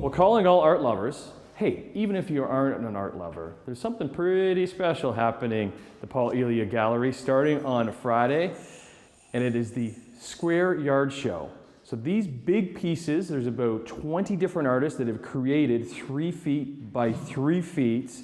Well, calling all art lovers, hey, even if you aren't an art lover, there's something pretty special happening at the Paul Elia Gallery starting on Friday, and it is the Square Yard Show. So these big pieces, there's about 20 different artists that have created 3 feet by 3 feet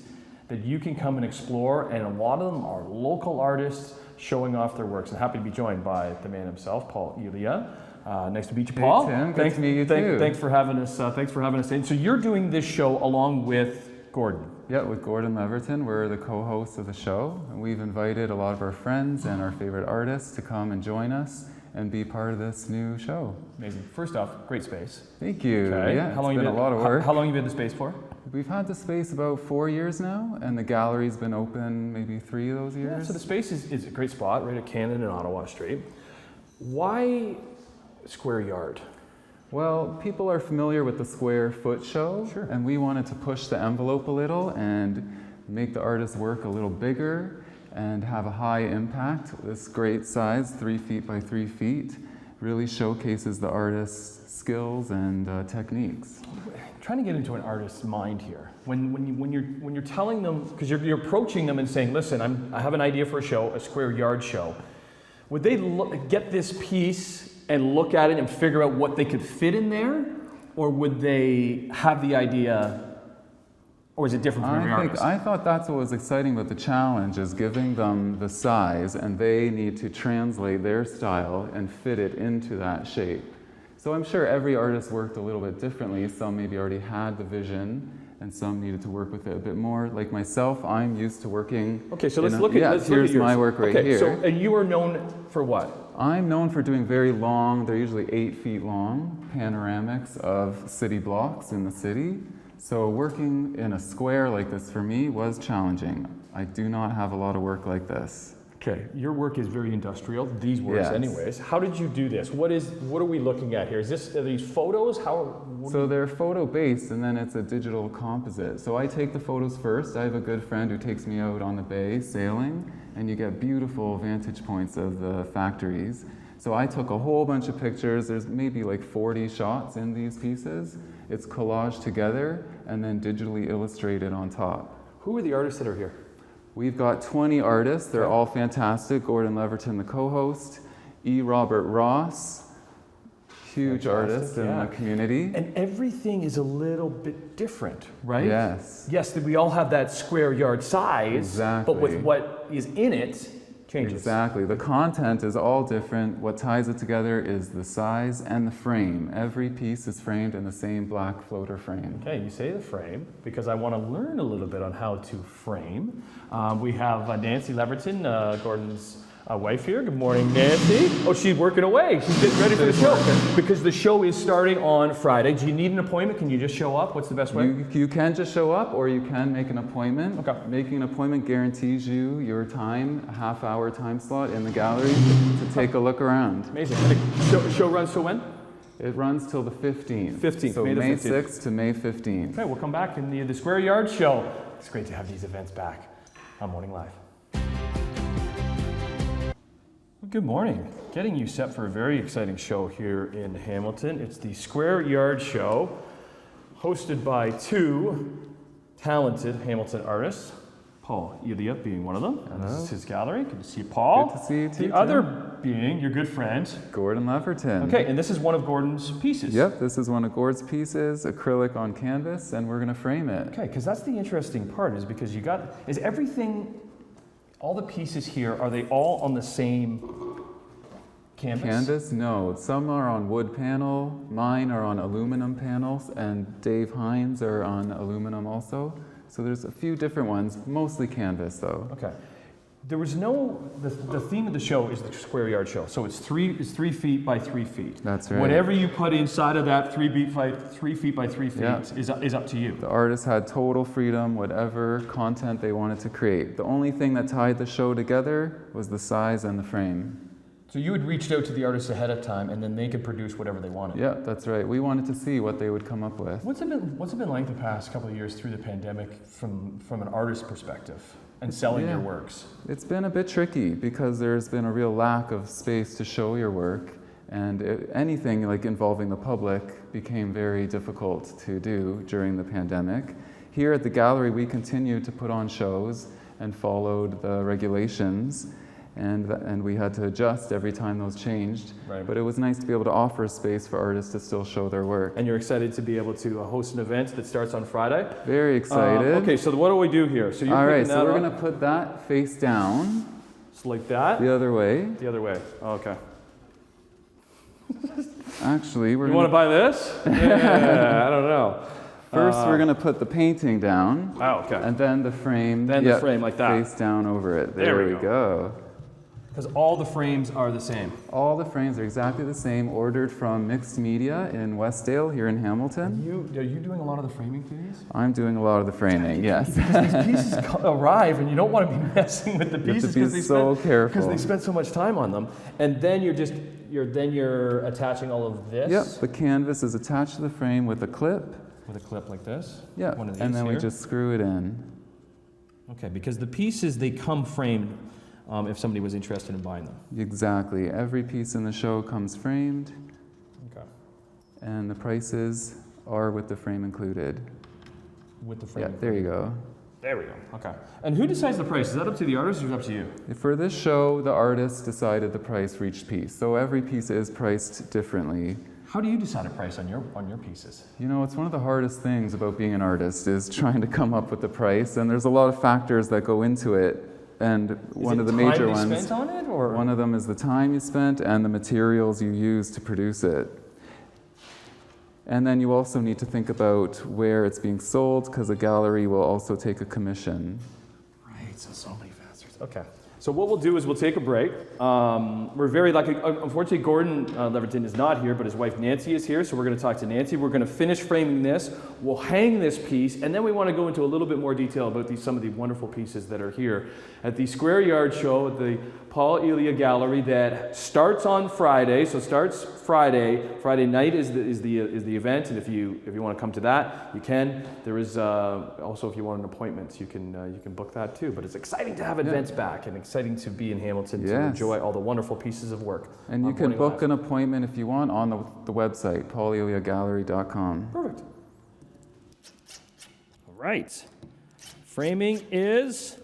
that you can come and explore, and a lot of them are local artists showing off their works. I'm happy to be joined by the man himself, Paul Elia. Nice to meet you, Paul. Hey, Tim. Good to meet you too. Thanks for having us. Thanks for having us in. So you're doing this show along with Gordon. Yeah, with Gordon Leverton. We're the co-hosts of the show, and we've invited a lot of our friends and our favorite artists to come and join us and be part of this new show. Amazing. First off, great space. Thank you. Okay. Yeah, it's been a lot of work. How long have you had the space for? We've had the space about 4 years now, and the gallery's been open maybe 3 of those years. Yeah, so the space is a great spot right at Cannon and Ottawa Street. Why Square Yard? Well, people are familiar with the square foot show, Sure. and we wanted to push the envelope a little and make the artist's work a little bigger and have a high impact. This great size, 3 feet by 3 feet, really showcases the artist's skills and techniques. I'm trying to get into an artist's mind here. When you're telling them, because you're approaching them and saying, listen, I have an idea for a show, a Square Yard show. Would they get this piece and look at it and figure out what they could fit in there? Or would they have the idea, or is it different from every artist? I thought that's what was exciting about the challenge, is giving them the size and they need to translate their style and fit it into that shape. So I'm sure every artist worked a little bit differently. Some maybe already had the vision and some needed to work with it a bit more. Like myself, I'm used to working. Okay, so let's look at here's my work right here. So, and you are known for what? I'm known for doing very long, they're usually 8 feet long, panoramics of city blocks in the city. So working in a square like this for me was challenging. I do not have a lot of work like this. Okay, your work is very industrial, these works Yes. anyways. How did you do this? What are we looking at here? Are these photos? So they're photo based and then it's a digital composite. So I take the photos first. I have a good friend who takes me out on the bay sailing, and you get beautiful vantage points of the factories. So I took a whole bunch of pictures. There's maybe like 40 shots in these pieces. It's collaged together and then digitally illustrated on top. Who are the artists that are here? We've got 20 artists. They're all fantastic. Gordon Leverton, the co-host. E. Robert Ross, huge Fantastic, artist in yeah. the community. And everything is a little bit different, right? Yes. Yes, we all have that square yard size, Exactly. but with what is in it changes. Exactly. The content is all different. What ties it together is the size and the frame. Every piece is framed in the same black floater frame. Okay, you say the frame, because I want to learn a little bit on how to frame. We have Nancy Leverton, Gordon's wife here. Good morning, Nancy. Oh, she's working away. She's getting ready for the show. Because the show is starting on Friday. Do you need an appointment? Can you just show up? What's the best way? You can just show up, or you can make an appointment. Okay. Making an appointment guarantees you your time, a half-hour time slot in the gallery to take a look around. Amazing. And the show runs till when? It runs till the 15th. 15th, So May the May 15th. 6th to May 15th. Okay, we'll come back in the Square Yard Show. It's great to have these events back on Morning Live. Well, good morning. Getting you set for a very exciting show here in Hamilton. It's the Square Yard Show, hosted by 2 talented Hamilton artists. Paul Elia being one of them. And this is his gallery. Good to see you, Paul. Good to see you too, The Tim. other being your good friend. Gordon Leverton. Okay, and this is one of Gordon's pieces. Yep, this is one of Gord's pieces, acrylic on canvas, and we're going to frame it. Okay, because that's the interesting part, is because is everything, all the pieces here, are they all on the same canvas? Canvas? No. Some are on wood panel, mine are on aluminum panels, and Dave Hines are on aluminum also. So there's a few different ones, mostly canvas though. Okay. There was the theme of the show is the Square Yard Show. So it's 3 feet by 3 feet. That's right. Whatever you put inside of that 3 feet by 3 feet Yeah. is up to you. The artists had total freedom, whatever content they wanted to create. The only thing that tied the show together was the size and the frame. So you had reached out to the artists ahead of time, and then they could produce whatever they wanted. Yeah, that's right. We wanted to see what they would come up with. What's it been like the past couple of years through the pandemic from an artist perspective and selling your works? It's been a bit tricky because there's been a real lack of space to show your work. And anything like involving the public became very difficult to do during the pandemic. Here at the gallery, we continued to put on shows and followed the regulations, and we had to adjust every time those changed. Right. But it was nice to be able to offer a space for artists to still show their work. And you're excited to be able to host an event that starts on Friday? Very excited. Okay, so what do we do here? So you're All right, picking so that we're up. going to put that face down. Just like that? The other way. The other way. Okay. Actually, we're You going want to buy this? Yeah, I don't know. First, we're going to put the painting down. Oh, okay. And then the frame. Then the frame like that. Face down over it. There we we go. Because all the frames are the same. All the frames are exactly the same, ordered from Mixed Media in Westdale here in Hamilton. Are you doing a lot of the framing for these? I'm doing a lot of the framing, yes. These pieces arrive, and you don't want to be messing with the You have pieces to be so careful. because they spend so much time on them. And then you're attaching all of this. Yep, the canvas is attached to the frame with a clip. With a clip like this. Yeah, One of these and then here. we just screw it in. Okay, because the pieces they come framed. If somebody was interested in buying them. Exactly. Every piece in the show comes framed, Okay. and the prices are with the frame included. With the frame. Yeah, there you go. There we go. Okay. And who decides the price? Is that up to the artist or is it up to you? For this show, the artist decided the price for each piece. So every piece is priced differently. How do you decide a price on your pieces? You know, it's one of the hardest things about being an artist is trying to come up with the price, and there's a lot of factors that go into it. And one of the major ones, spent on it, or? One of them is the time you spent and the materials you use to produce it. And then you also need to think about where it's being sold, because a gallery will also take a commission. Right, so many factors. Okay. So what we'll do is we'll take a break. We're very lucky. Unfortunately, Gordon Leverton is not here, but his wife Nancy is here, so we're going to talk to Nancy. We're going to finish framing this. We'll hang this piece, and then we want to go into a little bit more detail about some of the wonderful pieces that are here at the Square Yard show at the Paul Elia Gallery that starts on Friday. So starts Friday. Friday night is the event, and if you want to come to that, you can. There is also, if you want an appointment, you can book that too. But it's exciting to have events back, and exciting to be in Hamilton to enjoy all the wonderful pieces of work. And you can book an appointment if you want on the website, pauleliagallery.com. Perfect. All right. Framing is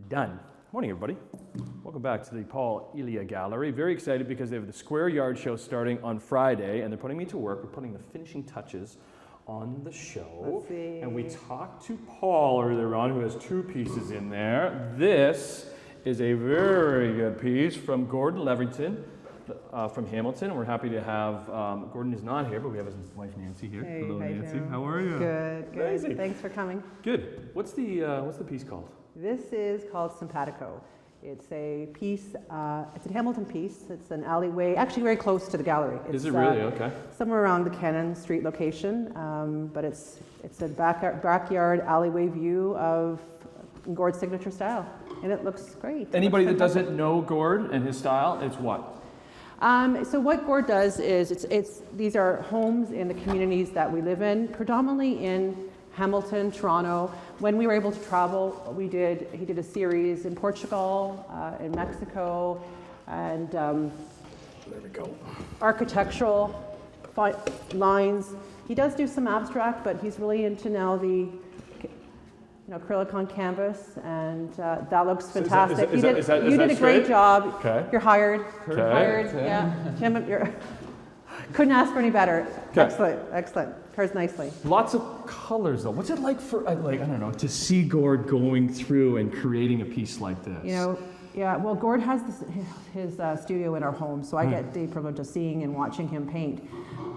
done. Morning, everybody. Welcome back to the Paul Elia Gallery. Very excited because they have the Square Yard show starting on Friday, and they're putting me to work. We're putting the finishing touches on the show. And we talked to Paul earlier on, who has two pieces in there. This is a very good piece from Gordon Leverton from Hamilton. We're happy to have, Gordon is not here, but we have his wife Nancy here. Hey, hello, how you Nancy. doing? How are you? Good, good. Amazing. Thanks for coming. Good. What's the piece called? This is called Simpatico. It's a piece, it's a Hamilton piece. It's an alleyway, actually very close to the gallery. Is it really? Okay. Somewhere around the Cannon Street location, but it's a backyard alleyway view of Gord's signature style, and it looks great. Anybody that doesn't know Gord and his style, it's what? So what Gord does is these are homes in the communities that we live in, predominantly in Hamilton, Toronto. When we were able to travel, he did a series in Portugal, in Mexico, and There we go. architectural lines. He does do some abstract, but he's really into now the acrylic on canvas, and that looks fantastic. You did a great job. Okay. You're hired. Okay. You're hired. Yeah. Tim, couldn't ask for any better. Okay. Excellent. Excellent. Pairs nicely. Lots of colors, though. What's it like for, I don't know, to see Gord going through and creating a piece like this? Yeah. Well, Gord has his studio in our home, so I get the privilege of seeing and watching him paint.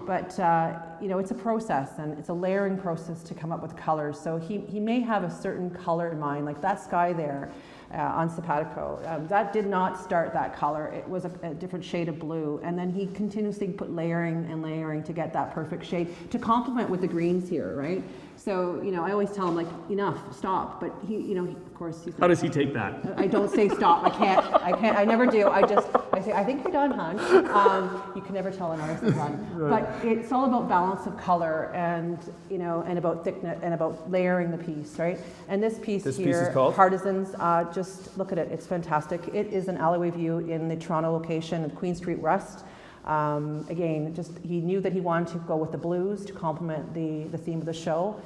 But it's a process, and it's a layering process to come up with colors. So he may have a certain color in mind, like that sky there on Simpatico. That did not start that color. It was a different shade of blue, and then he continuously put layering and layering to get that perfect shade to complement with the greens here, right? So, I always tell him, like, enough, stop. But he, of course, How does he take that? I don't say stop. I can't. I never do. I say, I think you're done, hon. You can never tell an artist is done. Right. But it's all about balance of color and, and about thickness and about layering the piece, right? And this piece This here, piece is called? Partisans, just look at it. It's fantastic. It is an alleyway view in the Toronto location of Queen Street West. Again, just he knew that he wanted to go with the blues to complement the theme of the show.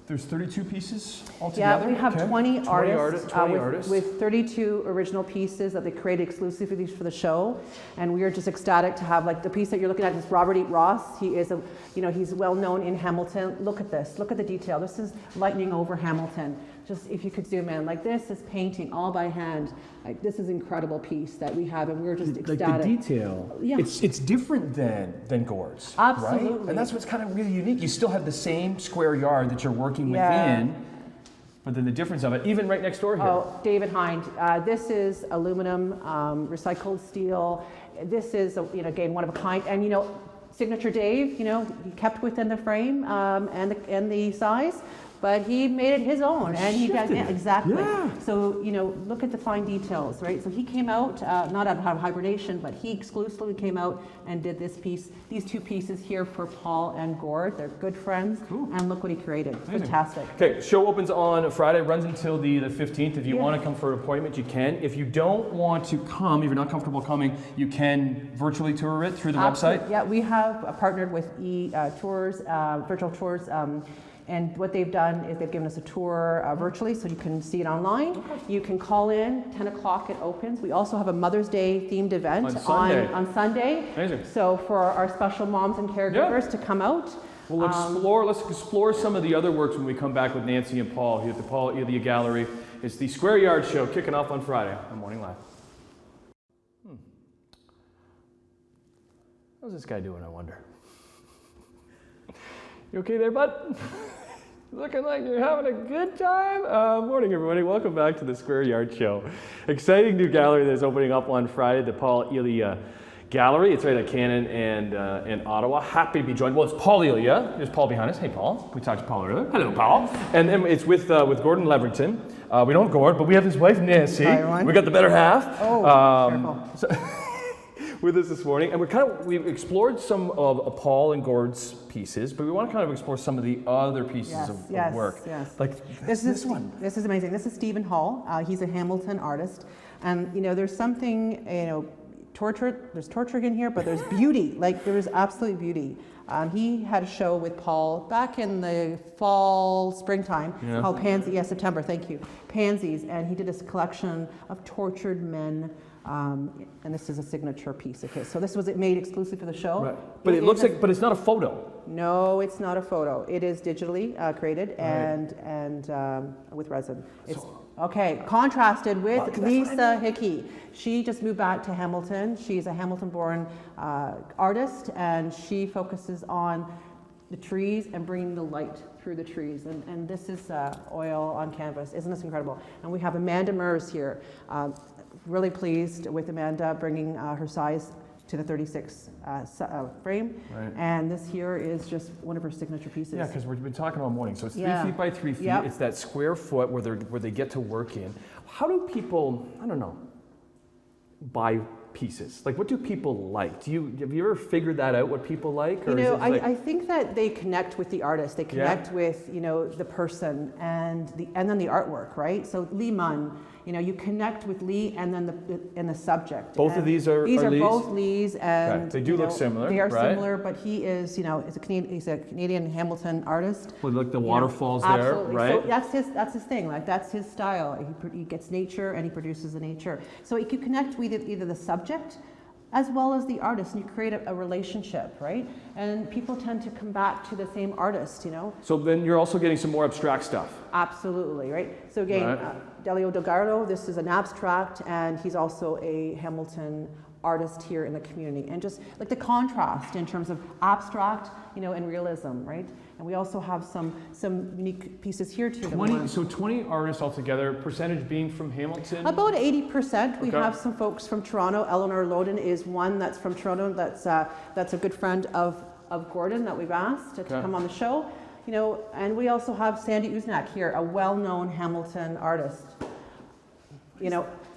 There's 32 pieces altogether? Yeah, we have 20 artists, 20 artists. With 32 original pieces that they created exclusively for the show. And we are just ecstatic to have, like, the piece that you're looking at is Robert E. Ross. He is he's well known in Hamilton. Look at this, look at the detail. This is lightning over Hamilton. Just if you could zoom in, like, this is painting all by hand. Like, this is an incredible piece that we have, and we're just ecstatic. Like the detail, yeah. It's different than Gord's, Absolutely. right? And that's what's kind of really unique. You still have the same square yard that you're working Yeah. within, but then the difference of it, even right next door here. Oh, David Hind. This is aluminum, recycled steel. This is, again, one of a kind. And, signature Dave, he kept within the frame and the size. But he made it his own, and he got exactly. Yeah. So look at the fine details, right? So he came out not out of hibernation, but he exclusively came out and did this piece, these two pieces here for Paul and Gord. They're good friends, and look what he created. Amazing. Fantastic. Okay, show opens on Friday, runs until the 15th. If you want to come for an appointment, you can. If you don't want to come, if you're not comfortable coming, you can virtually tour it through the website. Yeah, we have partnered with Tours, virtual tours. And what they've done is they've given us a tour virtually, so you can see it online. Okay. You can call in, 10 o'clock it opens. We also have a Mother's Day themed event on Sunday. Amazing. So for our special moms and caregivers to come out. Let's explore some of the other works when we come back with Nancy and Paul here at the Paul Elia Gallery. It's the Square Yard Show kicking off on Friday on Morning Live. How's this guy doing, I wonder? You okay there, bud? Looking like you're having a good time. Morning, everybody. Welcome back to the Square Yard Show. Exciting new gallery that's opening up on Friday, the Paul Elia Gallery. It's right at Cannon and Ottawa. Happy to be joined. Well, it's Paul Elia. There's Paul behind us. Hey, Paul. We talked to Paul earlier. Hello, Paul. And then it's with Gordon Leverington. We don't have Gord, but we have his wife, Nancy. Hi, everyone. We got the better half. Oh, careful. With us this morning, and we've explored some of Paul and Gord's pieces, but we want to kind of explore some of the other pieces of work. Yes. Like this one. This is amazing. This is Stephen Hall. He's a Hamilton artist, and there's something torture. There's torture in here, but there's beauty. Like there is absolute beauty. He had a show with Paul back in the springtime called Pansy. Yeah, September. Thank you. Pansies, and he did this collection of tortured men. And this is a signature piece of his. So this was made exclusive for the show. Right. But it looks like, but it's not a photo. No, it's not a photo. It is digitally created and with resin. It's contrasted with Lisa Hickey. She just moved back to Hamilton. She's a Hamilton-born artist, and she focuses on the trees and bringing the light through the trees. And this is oil on canvas. Isn't this incredible? And we have Amanda Mers here. Really pleased with Amanda bringing her size to the 36 frame. Right. And this here is just one of her signature pieces. Yeah, because we've been talking all morning. So it's 3 feet by 3 feet. Yep. It's that square foot where they get to work in. How do people, buy pieces? Like, what do people like? Have you ever figured that out, what people like? Or I think that they connect with the artist. They connect with, the person and then the artwork, right? So Lee Munn, you connect with Lee and then the subject. Both of these are Lees? Both Lees, and they do look similar. They are similar, but he is, he's a Canadian Hamilton artist. With like the waterfalls there, absolutely. right? So that's his thing. Like that's his style. He gets nature and he produces the nature. So you connect with either the subject as well as the artist, and you create a relationship, right? And people tend to come back to the same artist, So then you're also getting some more abstract stuff. Absolutely, right? So again, Delio Delgado, this is an abstract, and he's also a Hamilton artist here in the community. And just like the contrast in terms of abstract, and realism, right? And we also have some unique pieces here too. 20 artists altogether, percentage being from Hamilton? About 80%. We have some folks from Toronto. Eleanor Loden is one that's from Toronto. That's a good friend of Gordon that we've asked to come on the show. And we also have Sandy Uznak here, a well-known Hamilton artist.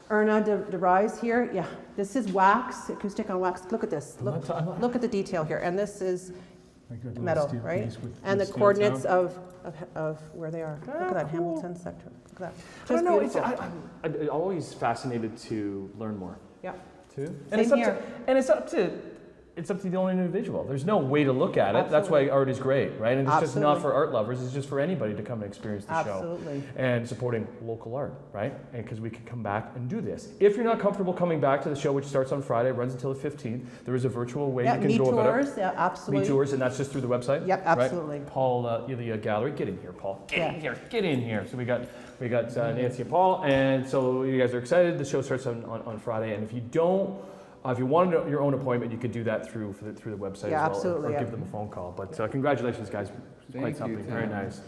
Erna de Vries here. Yeah, this is wax, acoustic on wax. Look at this. Look at the detail here. And this is metal, right? And the coordinates of where they are. Look at that Hamilton sector. Look at that. I don't know. I'm always fascinated to learn more. Yeah. Too. And it's up to it's up to the only individual. There's no way to look at it. That's why art is great, right? And it's just not for art lovers. It's just for anybody to come and experience the show. And supporting local art, right? And because we can come back and do this. If you're not comfortable coming back to the show, which starts on Friday, runs until the 15th, there is a virtual way you can go about it. Yeah, absolutely. Me tours, and that's just through the website? Yep, absolutely. Right? Paul Elia Gallery. Get in here, Paul. Get in here. Get in here. So we got Nancy and Paul, and so you guys are excited. The show starts on Friday, and if you don't, if you wanted your own appointment, you could do that through the website as well, absolutely, or give them a phone call. But congratulations, guys. It's quite something. Very nice.